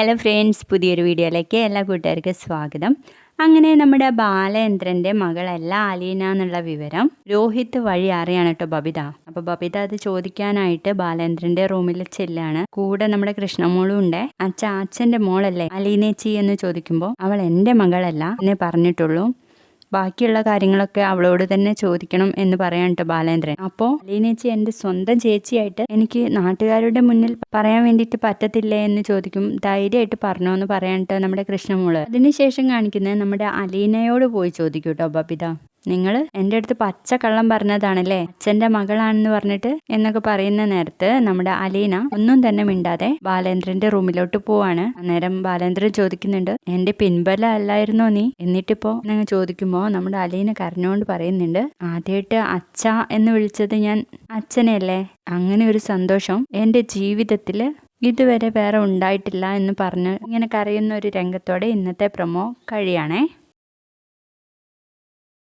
Hello friends, പുതിയൊരു വീഡിയോയിലേക്ക് എല്ലാ കൂട്ടുകാർക്കും സ്വാഗതം. അങ്ങനെ നമ്മുടെ ബാലേന്ദ്രൻ്റെ മകളല്ല അലീന എന്നുള്ള വിവരം രോഹിത് വഴി അറിയാണ് കേട്ടോ ബബിത. അപ്പോൾ ബബിത അത് ചോദിക്കാനായിട്ട് ബാലേന്ദ്രൻ്റെ റൂമിൽ ചെല്ലാണ്. കൂടെ നമ്മുടെ കൃഷ്ണമോളും ഉണ്ട്. അച്ഛൻ്റെ മോളല്ലേ അലീനേച്ചി എന്ന് ചോദിക്കുമ്പോൾ അവൾ എൻ്റെ മകളല്ല എന്നേ പറഞ്ഞിട്ടുള്ളൂ, ബാക്കിയുള്ള കാര്യങ്ങളൊക്കെ അവളോട് തന്നെ ചോദിക്കണം എന്ന് പറയാൻ കേട്ടോ ബാലേന്ദ്രൻ. അപ്പോൾ അലീനേച്ചി എൻ്റെ സ്വന്തം ചേച്ചിയായിട്ട് എനിക്ക് നാട്ടുകാരുടെ മുന്നിൽ പറയാൻ വേണ്ടിയിട്ട് പറ്റത്തില്ലേ എന്ന് ചോദിക്കും. ധൈര്യമായിട്ട് പറഞ്ഞോ എന്ന് പറയാൻ കേട്ടോ നമ്മുടെ കൃഷ്ണമോള്. അതിനുശേഷം കാണിക്കുന്നത് നമ്മുടെ അലീനയോട് പോയി ചോദിക്കും കേട്ടോ ബബിത, നിങ്ങൾ എൻ്റെ അടുത്ത് പച്ചക്കള്ളം പറഞ്ഞതാണല്ലേ അച്ഛൻ്റെ മകളാണെന്ന് പറഞ്ഞിട്ട് എന്നൊക്കെ പറയുന്ന നേരത്ത് നമ്മുടെ അലീന ഒന്നും തന്നെ മിണ്ടാതെ ബാലേന്ദ്രന്റെ റൂമിലോട്ട് പോവാണ്. അന്നേരം ബാലേന്ദ്രൻ ചോദിക്കുന്നുണ്ട്, എൻ്റെ പിൻബല അല്ലായിരുന്നോ നീ? എന്നിട്ടിപ്പോ നിങ്ങൾ ചോദിക്കുമ്പോൾ നമ്മുടെ അലീന കരഞ്ഞോണ്ട് പറയുന്നുണ്ട്, ആദ്യമായിട്ട് അച്ഛ എന്ന് വിളിച്ചത് ഞാൻ അച്ഛനെയല്ലേ, അങ്ങനെ ഒരു സന്തോഷം എൻ്റെ ജീവിതത്തിൽ ഇതുവരെ വേറെ ഉണ്ടായിട്ടില്ല എന്ന് പറഞ്ഞ് ഇങ്ങനെ കരയുന്ന ഒരു രംഗത്തോടെ ഇന്നത്തെ പ്രൊമോ കഴിയാണേ.